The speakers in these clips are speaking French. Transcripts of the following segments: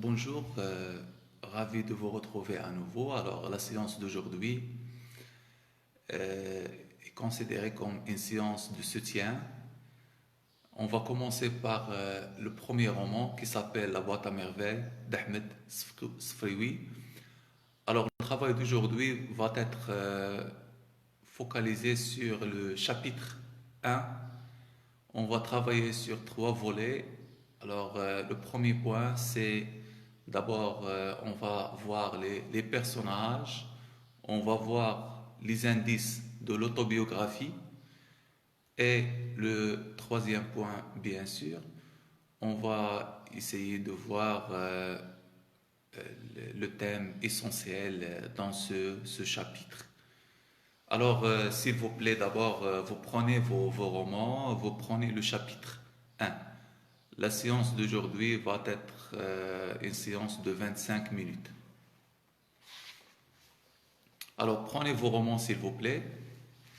Bonjour, ravi de vous retrouver à nouveau. Alors, la séance d'aujourd'hui est considérée comme une séance de soutien. On va commencer par le premier roman qui s'appelle La boîte à merveilles d'Ahmed Sfrioui. Alors, le travail d'aujourd'hui va être focalisé sur le chapitre 1. On va travailler sur trois volets. Alors, le premier point, c'est d'abord, on va voir les personnages, on va voir les indices de l'autobiographie et le troisième point, bien sûr, on va essayer de voir le thème essentiel dans ce chapitre. Alors, s'il vous plaît, d'abord, vous prenez vos romans, vous prenez le chapitre 1. La séance d'aujourd'hui va être une séance de 25 minutes. Alors, prenez vos romans, s'il vous plaît,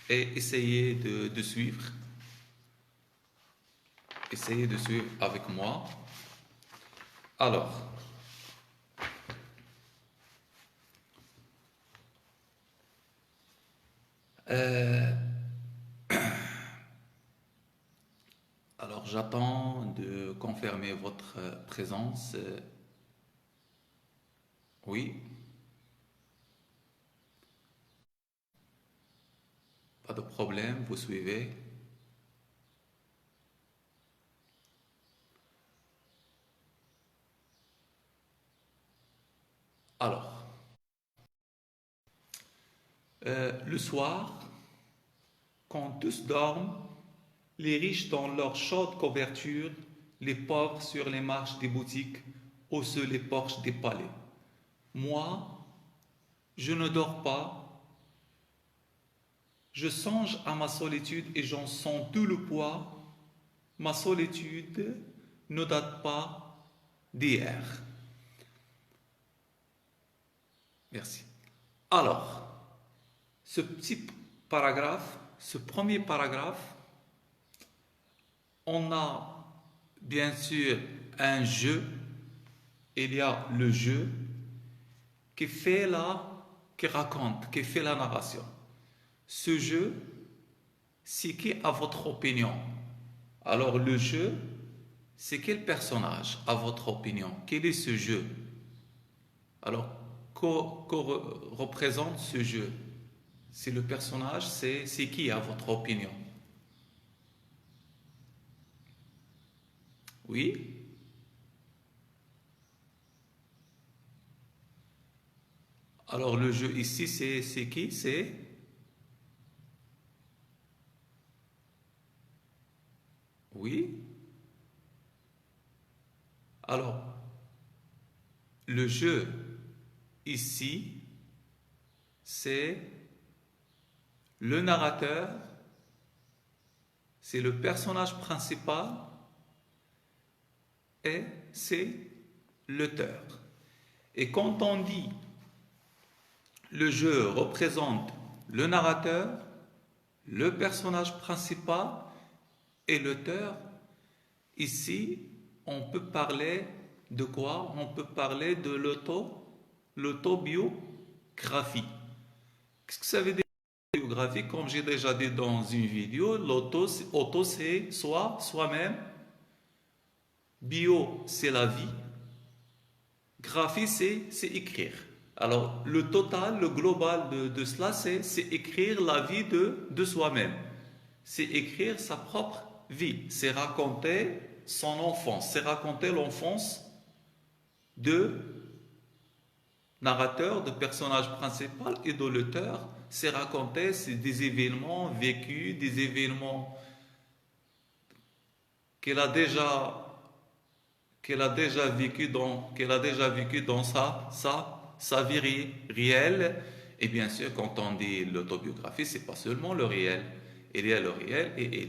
et essayez de suivre. Essayez de suivre avec moi. Alors, euh, alors j'attends de confirmer votre présence. Oui, pas de problème, vous suivez. Alors, le soir, quand tous dorment, les riches dans leurs chaudes couvertures, les pauvres sur les marches des boutiques, haussent les porches des palais. Moi, je ne dors pas, je songe à ma solitude et j'en sens tout le poids. Ma solitude ne date pas d'hier. Merci. Alors, ce petit paragraphe, ce premier paragraphe, on a bien sûr un jeu, il y a le jeu qui fait qui raconte, qui fait la narration. Ce jeu, c'est qui à votre opinion? Alors le jeu, c'est quel personnage à votre opinion? Quel est ce jeu? Alors, représente ce jeu? C'est le personnage, c'est qui à votre opinion? Oui? Alors le jeu ici, c'est qui? C'est oui? Alors, le jeu ici, c'est le narrateur, c'est le personnage principal et c'est l'auteur. Et quand on dit le jeu représente le narrateur, le personnage principal et l'auteur, ici, on peut parler de quoi? On peut parler de l'autobiographie. Qu'est-ce que ça veut dire biographie? Comme j'ai déjà dit dans une vidéo, auto c'est soi-même, bio c'est la vie, graphie c'est écrire. Alors le total, le global de cela, c'est écrire la vie de soi-même. C'est écrire sa propre vie. C'est raconter son enfance. C'est raconter l'enfance de narrateur, de personnage principal et de l'auteur. C'est raconter des événements vécus, des événements qu'elle a déjà qu'elle a déjà vécu dans sa vie réelle. Et bien sûr, quand on dit l'autobiographie, c'est pas seulement le réel. Il y a le réel et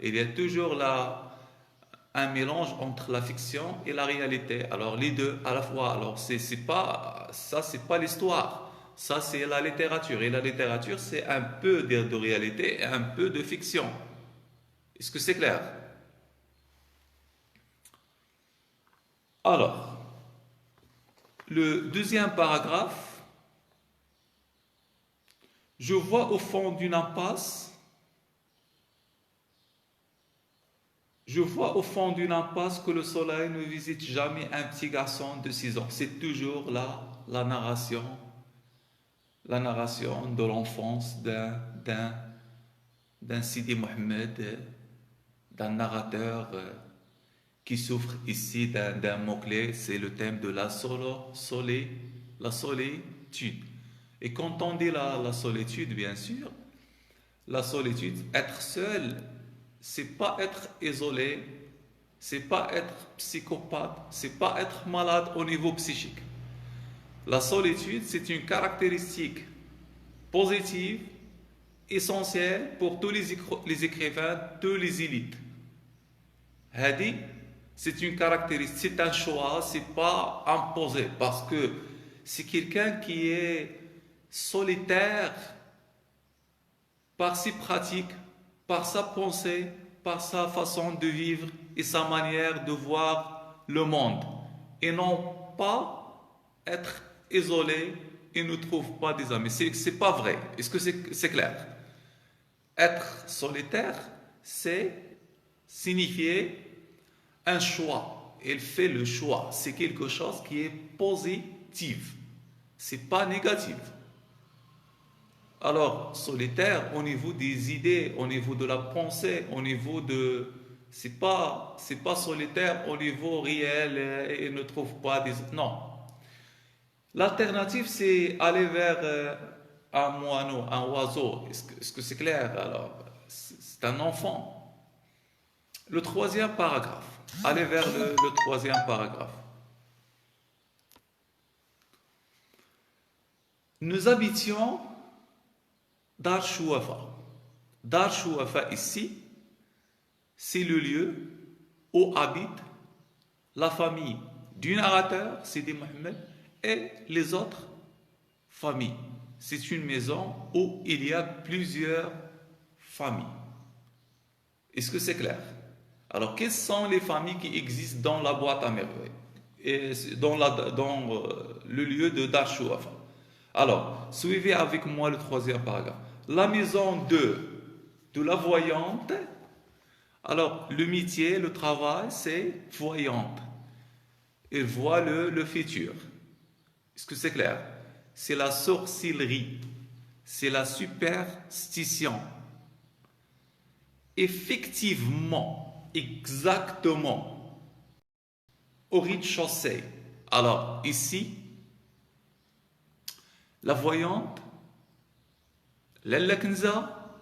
il y a toujours un mélange entre la fiction et la réalité. Alors les deux à la fois. Alors c'est pas l'histoire. Ça c'est la littérature. Et la littérature c'est un peu de réalité et un peu de fiction. Est-ce que c'est clair? Alors. Le deuxième paragraphe, je vois au fond d'une impasse, je vois au fond d'une impasse que le soleil ne visite jamais un petit garçon de 6 ans. C'est toujours là la narration de l'enfance d'un Sidi Mohamed, d'un narrateur qui souffre ici d'un mot-clé, c'est le thème de la solitude. Et quand on dit la solitude, bien sûr, la solitude, être seul, c'est pas être isolé, c'est pas être psychopathe, c'est pas être malade au niveau psychique. La solitude, c'est une caractéristique positive, essentielle pour tous les écrivains, tous les élites. Hadi, c'est une caractéristique, c'est un choix, c'est pas imposé parce que c'est quelqu'un qui est solitaire par ses pratiques, par sa pensée, par sa façon de vivre et sa manière de voir le monde et non pas être isolé et ne trouve pas des amis. C'est pas vrai. Est-ce que c'est clair? Être solitaire, c'est signifier un choix. Il fait le choix. C'est quelque chose qui est positif. C'est pas négatif. Alors, solitaire au niveau des idées, au niveau de la pensée, au niveau de... c'est pas solitaire au niveau réel et ne trouve pas des... Non. L'alternative, c'est aller vers un moineau, un oiseau. Est-ce que c'est clair? Alors, c'est un enfant. Le troisième paragraphe. Allez vers le troisième paragraphe. Nous habitions Dar Chouafa. Dar Chouafa ici, c'est le lieu où habite la famille du narrateur, Sidi Mohamed, et les autres familles. C'est une maison où il y a plusieurs familles. Est-ce que c'est clair? Alors, quelles sont les familles qui existent dans la boîte à merveilles et dans le lieu de Dar Chouafa? Alors, suivez avec moi le troisième paragraphe. La maison de la voyante. Alors, le métier, le travail, c'est voyante. Elle voit le futur. Est-ce que c'est clair? C'est la sorcellerie. C'est la superstition. Effectivement, exactement, au rez-de-chaussée. Alors, ici, la voyante, Lalla Kenza,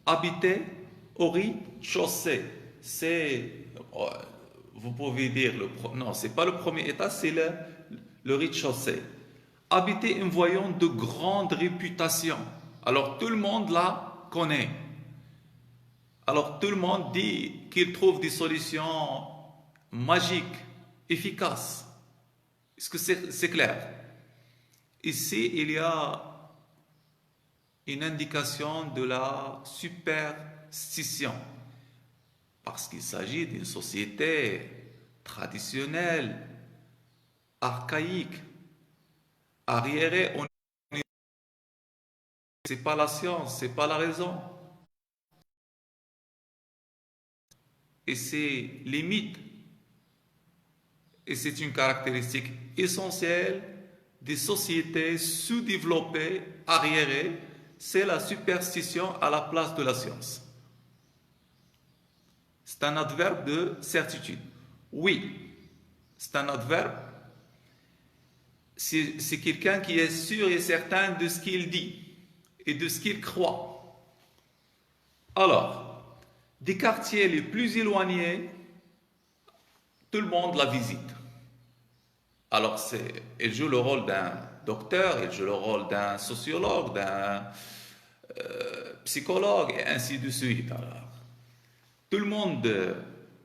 habitait au rez-de-chaussée. Vous pouvez dire, non, c'est pas le premier étage, c'est le rez-de-chaussée. Habitait une voyante de grande réputation. Alors tout le monde la connaît. Alors tout le monde dit qu'il trouve des solutions magiques, efficaces. Est-ce que c'est clair? Ici, il y a une indication de la superstition, parce qu'il s'agit d'une société traditionnelle, archaïque, arriérée. C'est pas la science, c'est pas la raison. Et c'est les mythes. Et c'est une caractéristique essentielle des sociétés sous-développées, arriérées. C'est la superstition à la place de la science. C'est un adverbe de certitude. Oui, c'est un adverbe. C'est quelqu'un qui est sûr et certain de ce qu'il dit et de ce qu'il croit. Alors, des quartiers les plus éloignés, tout le monde la visite. Alors, elle joue le rôle d'un docteur, elle joue le rôle d'un sociologue, d'un psychologue, et ainsi de suite. Alors, tout le monde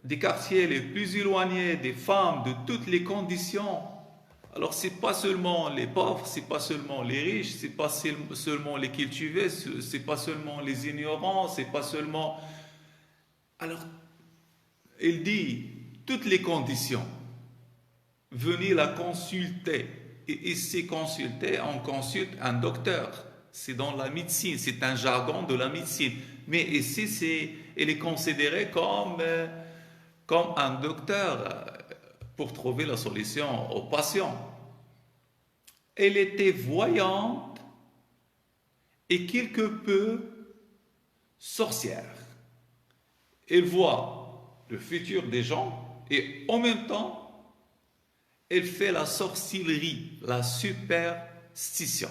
des quartiers les plus éloignés, des femmes, de toutes les conditions. Alors, c'est pas seulement les pauvres, c'est pas seulement les riches, c'est pas seulement les cultivés, c'est pas seulement les ignorants, c'est pas seulement. Alors, il dit toutes les conditions. Venez la consulter. ici consulter, on consulte un docteur. C'est dans la médecine, c'est un jargon de la médecine. Mais ici, il est considéré comme un docteur pour trouver la solution au patient. Elle était voyante et quelque peu sorcière. Elle voit le futur des gens et en même temps, elle fait la sorcellerie, la superstition.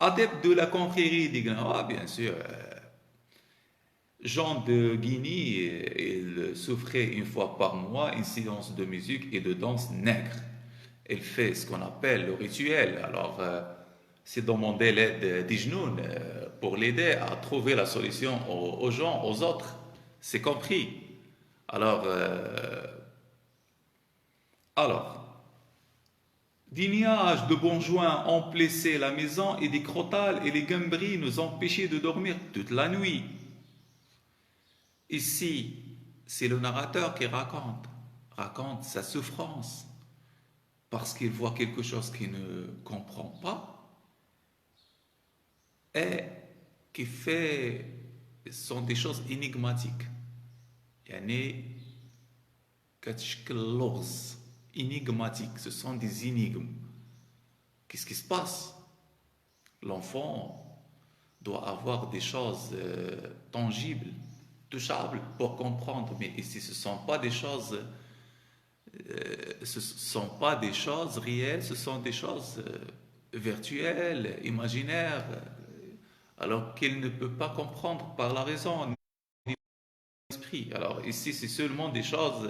Adepte de la confrérie des Gnawa, bien sûr, Jean de Guigny, il souffrait une fois par mois une séance de musique et de danse nègre. Il fait ce qu'on appelle le rituel. Alors, c'est demander l'aide d'Ijnoun pour l'aider à trouver la solution aux gens, aux autres. C'est compris. Alors, des nuages de bons joints emplaissaient la maison et des crotales et les gambris nous empêchaient de dormir toute la nuit. Ici, c'est le narrateur qui raconte sa souffrance parce qu'il voit quelque chose qu'il ne comprend pas et qui fait sont des choses énigmatiques. يعني كتشكل لغز énigmatique, ce sont des énigmes. Qu'est-ce qui se passe? L'enfant doit avoir des choses tangibles, touchables pour comprendre, mais ici ce ne sont pas des choses ce sont pas des choses réelles, ce sont des choses virtuelles, imaginaires, alors qu'il ne peut pas comprendre par la raison ni l'esprit. Alors ici, c'est seulement des choses.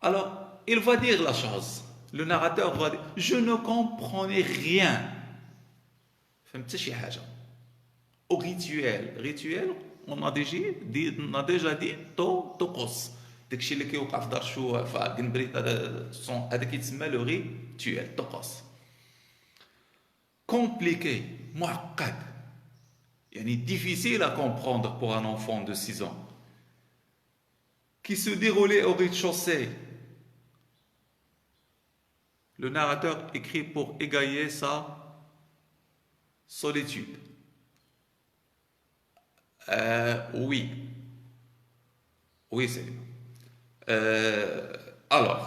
Alors, il va dire la chose. Le narrateur va dire, je ne comprenais rien. فهمت شي حاجة. Au rituel. Rituel, on a déjà dit طقوس. داكشي اللي كيوقع في دار الشوه في الكنبري هذا كيتسمى لو ريتويل طقوس. Compliqué, معقد. يعني difficile à comprendre pour un enfant de 6 ans. Qui se déroulait au rez-de-chaussée. Le narrateur écrit pour égayer sa solitude. Oui. Oui, c'est alors,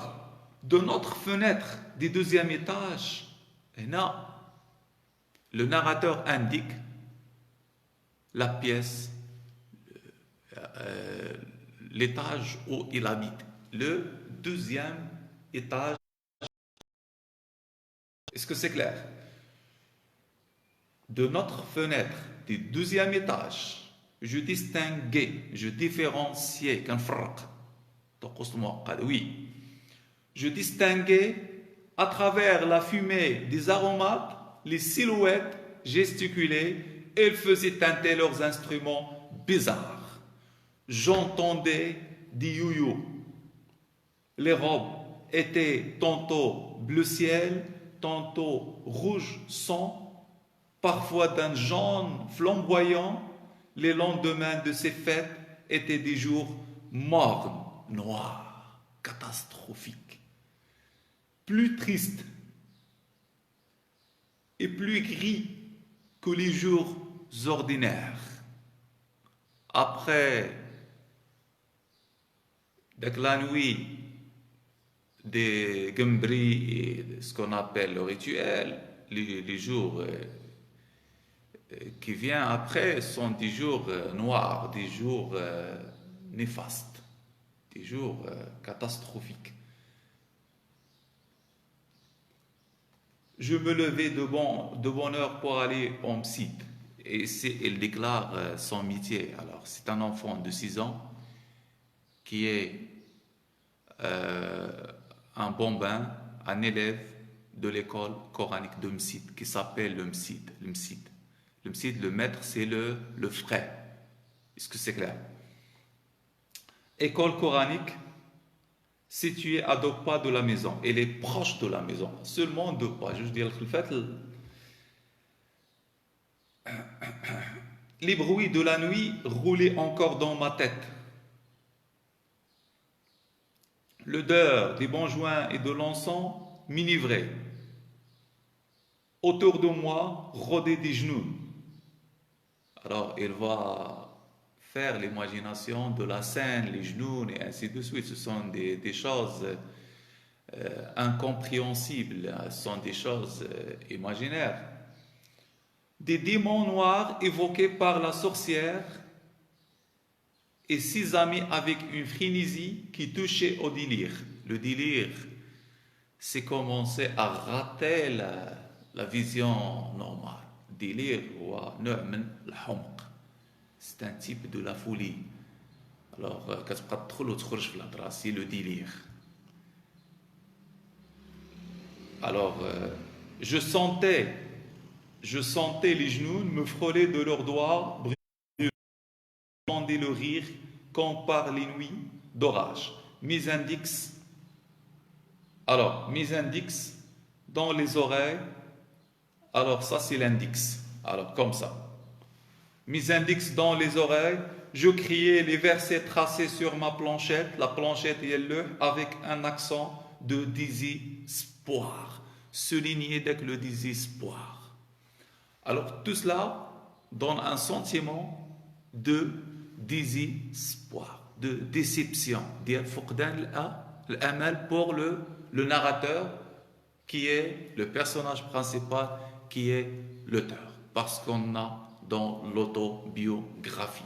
de notre fenêtre du deuxième étage, le narrateur indique la pièce, l'étage où il habite. Le deuxième étage. Est-ce que c'est clair? De notre fenêtre du deuxième étage, je distinguais, je différenciais, oui, je distinguais à travers la fumée des aromates les silhouettes gesticulées. Elles faisaient teinter leurs instruments bizarres. J'entendais des youyous. Les robes étaient tantôt bleu ciel, tantôt rouge sang, parfois d'un jaune flamboyant. Les lendemains de ces fêtes étaient des jours mornes, noirs, catastrophiques, plus tristes et plus gris que les jours ordinaires. Après la nuit des gambris et ce qu'on appelle le rituel, les jours qui viennent après sont des jours noirs, des jours néfastes, des jours catastrophiques. Je me levais de bonne heure pour aller en psy. Et il déclare son métier. Alors, c'est un enfant de 6 ans qui est un bambin, un élève de l'école coranique de Msid, qui s'appelle le Msid. Le Msid, le maître, c'est le frère. Est-ce que c'est clair? École coranique située à 2 pas de la maison. Elle est proche de la maison. Seulement 2 pas. Je veux dire, les bruits de la nuit roulaient encore dans ma tête. l'odeur des bons joints et de l'encens m'enivrait. Autour de moi rôdaient des genoux. Alors, il va faire l'imagination de la scène, les genoux et ainsi de suite. Ce sont des choses incompréhensibles, ce sont des choses imaginaires. Des démons noirs évoqués par la sorcière et six amis avec une frénésie qui touchait au délire. Le délire, c'est commencer à rater la vision normale. Délire, c'est un type de la folie. Alors, c'est le délire. Alors, je sentais les genoux me frôler de leurs doigts, brûler le rire, comme par les nuits d'orage. Mes index dans les oreilles. Alors ça c'est l'index. Alors comme ça. Mes index dans les oreilles, je criais les versets tracés sur ma planchette, la planchette et le avec un accent de désespoir, souligné dès que le désespoir. Alors tout cela donne un sentiment de désespoir, de déception, l'amal pour le narrateur qui est le personnage principal, qui est l'auteur, parce qu'on a dans l'autobiographie.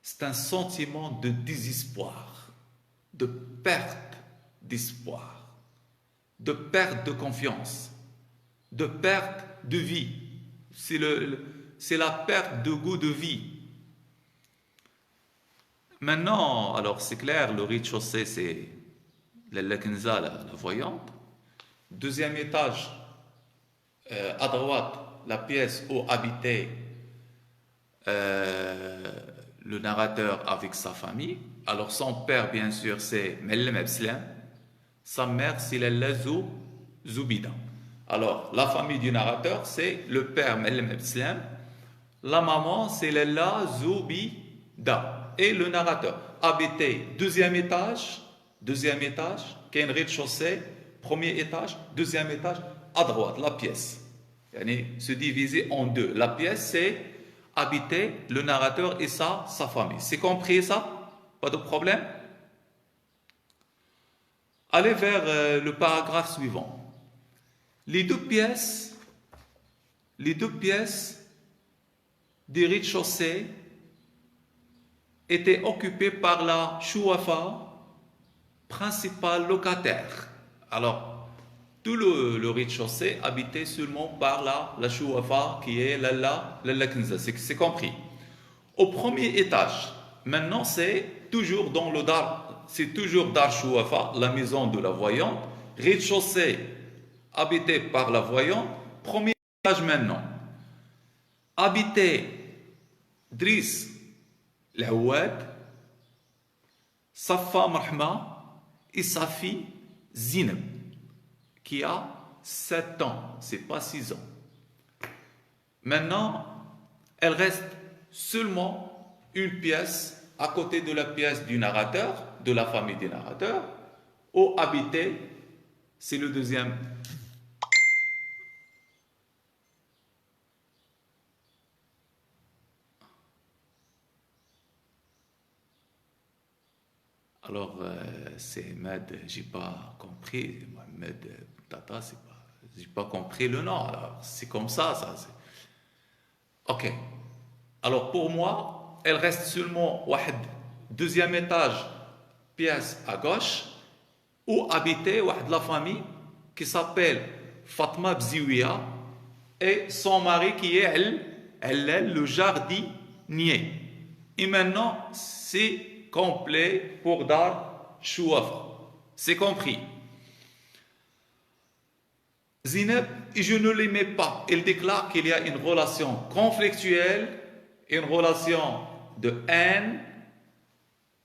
C'est un sentiment de désespoir, de perte d'espoir, de perte de confiance, de perte de vie. C'est la perte de goût de vie. Maintenant, alors c'est clair, le rez-de-chaussée, c'est la Kenza, la voyante. Deuxième étage, à droite, la pièce où habitait le narrateur avec sa famille. Alors son père, bien sûr, c'est Mellem Abslam. Sa mère, c'est Lalla Zoubida. Alors, la famille du narrateur, c'est le père Mellem Abslam. La maman, c'est Lalla Zoubida. Et le narrateur habitait deuxième étage, qui est une rez-de-chaussée, premier étage, deuxième étage, à droite, la pièce. Se diviser en deux. La pièce, c'est habiter le narrateur et sa famille. C'est compris ça? Pas de problème? Allez vers le paragraphe suivant. Les deux pièces des rez-de-chaussée étaient occupées par la chouafa, principal locataire. Alors, tout le rez-de-chaussée habité seulement par la chouafa qui est Lalla Kenza. C'est compris. Au premier étage, maintenant c'est toujours dans le dar, c'est toujours dar chouafa, la maison de la voyante. Rez-de-chaussée habité par la voyante. Premier étage maintenant. Habité Driss L'Awad, sa femme Rahma et sa fille Zineb, qui a 7 ans, c'est pas 6 ans. Maintenant, elle reste seulement une pièce à côté de la pièce du narrateur, de la famille du narrateur, où habiter, c'est le deuxième. Alors, c'est Med, j'ai pas compris. Med Tata, c'est pas. J'ai pas compris le nom. Alors, c'est comme ça. Ok. Alors, pour moi, elle reste seulement Wahed, deuxième étage, pièce à gauche, où habitait Wahed la famille qui s'appelle Fatma Bziouia et son mari qui est elle, le jardinier. Et maintenant, c'est complet pour Dar Chouafa. C'est compris. Zineb, je ne l'aimais pas. Elle déclare qu'il y a une relation conflictuelle, une relation de haine.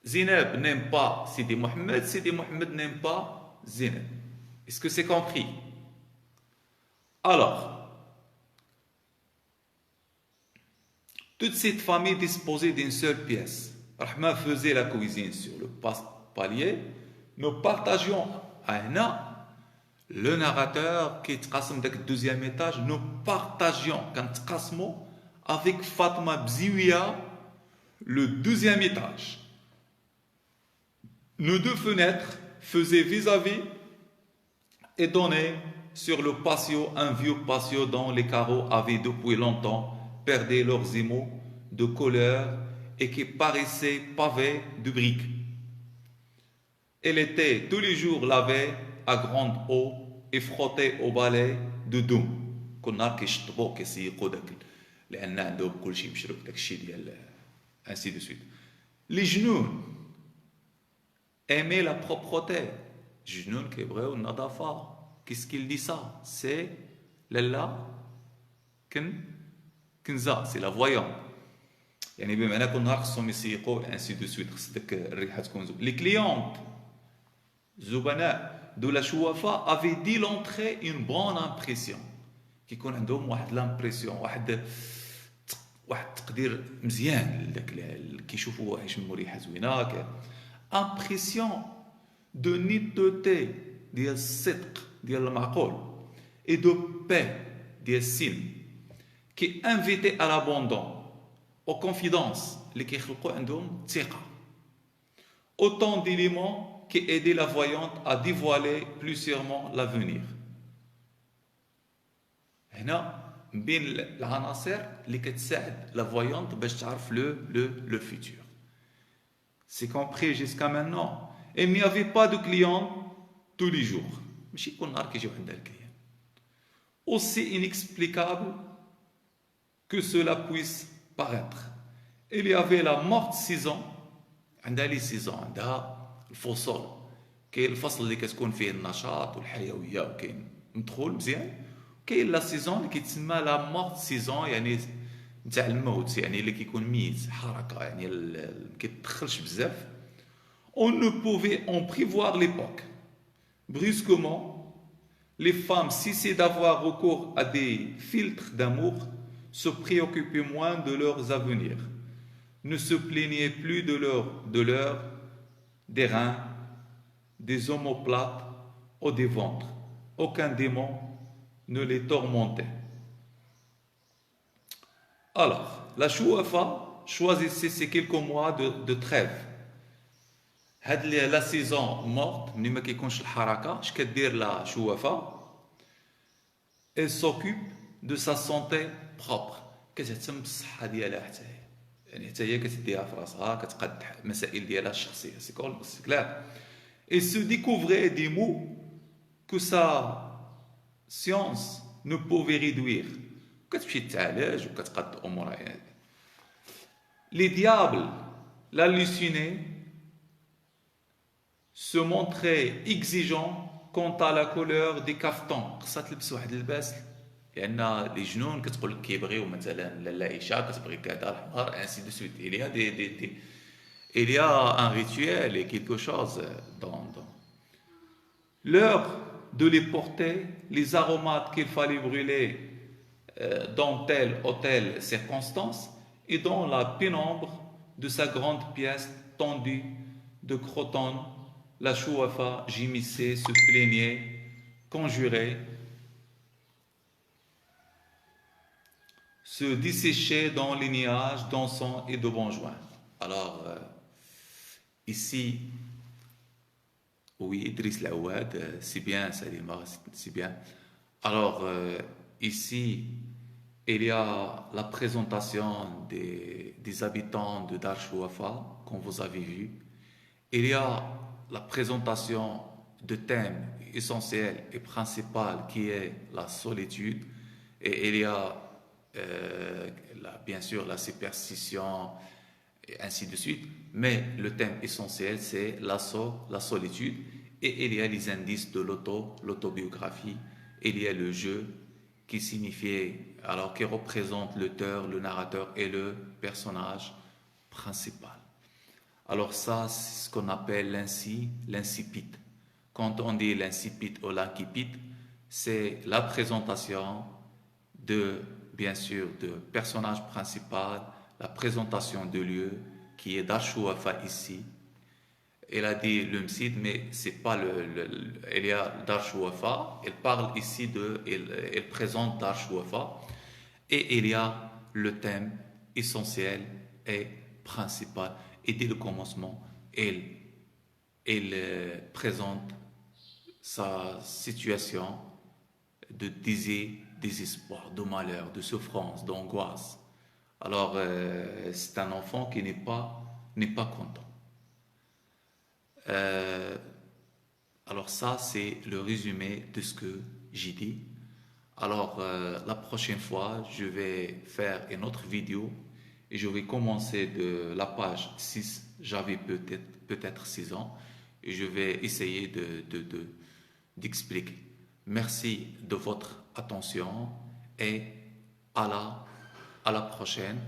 Zineb n'aime pas Sidi Mohamed n'aime pas Zineb. Est-ce que c'est compris? Alors, toute cette famille disposait d'une seule pièce. Rahma faisait la cuisine sur le palier. nous partagions, le narrateur qui est dans le deuxième étage, nous partagions avec Fatma Bziouia le deuxième étage. Nos deux fenêtres faisaient vis-à-vis et donnaient sur le patio, un vieux patio dont les carreaux avaient depuis longtemps perdu leurs émaux de couleur et qui paraissait pavé de briques. Elle était tous les jours lavée à grande eau et frottée au balai de doum. كنا كيشطبوا كيسيقوا داك لان عندهم كلشي مشروك داك الشيء ديال ainsi de suite. Les genoux aimaient la propreté. جنون كيبغيو النظافة. Qu'est-ce qu'il dit ça? C'est لالا كنزة, c'est la voyante. يعني بمعنى كل نهار خصهم يسيقوا ainsi de suite. خص داك الريحة تكون زوينة. Les clientes زبناء de la Chouafa avaient dit l'entrée une bonne impression. كيكون عندهم واحد لامبريسيون, واحد التقدير مزيان لداك كيشوفوا يشموا ريحه زوينه. امبريسيون دو نيتوتي ديال الصدق ديال المعقول et de paix ديال السلم qui invitait à l'abandon, aux confidences اللي كيخلقوا عندهم الثقه. Autant d'éléments qui aidaient la voyante à dévoiler plus sûrement l'avenir. هنا بين العناصر اللي كتساعد لا فويونت باش تعرف le futur. C'est compris jusqu'à maintenant. Et il n'y avait pas de clients tous les jours. ماشي كل نهار كيجيو عندها الكليان. Aussi inexplicable que cela puisse paraître. Il y avait la morte saison. عندها لي سيزون, عندها الفصول. كاين الفصل اللي كتكون فيه النشاط والحيويه وكاين مدخول مزيان. كاين لا سيزون اللي كيتسمى لا مورت سيزون, يعني نتاع الموت, يعني اللي كيكون ميت حركه, يعني ما كيتدخلش بزاف. On ne pouvait en prévoir l'époque. Brusquement, les femmes cessaient d'avoir recours à des filtres d'amour, se préoccupaient moins de leurs avenirs, ne se plaignaient plus de leur, des reins, des omoplates ou des ventres. Aucun démon ne les tormentait. Alors, la Chouafa choisissait ces quelques mois de trêve. هاد لا سيزون مورت ملي ما كيكونش الحركه, اش كدير لا شوافه؟ Elle s'occupe de sa santé propre. كتهتم بالصحه ديالها حتى هي, يعني حتى هي كتديها في راسها, كتقاد المسائل ديالها الشخصيه. سي كلار. Et se découvrait des mots que sa science ne pouvait réduire. كتمشي تعالج وكتقاد امورها. Les diables l'hallucinaient, se montrait exigeant quant à la couleur des caftans. خصها تلبس واحد اللباس لان لي جنون كتقول لك كيبغيو مثلا العائشه كتبغي كذا الحمار ainsi de suite. Il y a un rituel et quelque chose dans l'heure de les porter, les aromates qu'il fallait brûler dans telle ou telle circonstance, et dans la pénombre de sa grande pièce tendue de croton. La Chouafa gémissait, se plaignait, conjurait, se desséchait dans les nuages d'encens et de bonjour. Alors, ici, oui, Idriss Laouad, c'est bien, Salima, c'est bien. Alors, ici, il y a la présentation des habitants de Dar Chouafa, comme vous avez vu. Il y a la présentation de thème essentiel et principal qui est la solitude, et il y a bien sûr la superstition et ainsi de suite, mais le thème essentiel c'est la solitude, et il y a les indices de l'autobiographie. Il y a le jeu qui signifiait, alors qui représente l'auteur, le narrateur et le personnage principal. Alors ça, c'est ce qu'on appelle l'incipit. Quand on dit l'incipit ou l'incipit, c'est la présentation bien sûr, de personnage principal, la présentation de lieu qui est Dar Chouafa ici, Elle a dit le Msid, mais c'est pas il y a Darsh Wafa. Elle parle ici elle présente Darsh Wafa. Et il y a le thème essentiel et principal. Et dès le commencement, elle présente sa situation de désespoir, de malheur, de souffrance, d'angoisse. Alors, c'est un enfant qui n'est pas content. Euh, alors ça, c'est le résumé de ce que j'ai dit. Alors, la prochaine fois, je vais faire une autre vidéo et je vais commencer de la page 6. J'avais peut-être 6 ans et je vais essayer d'expliquer. Merci de votre attention et à la prochaine.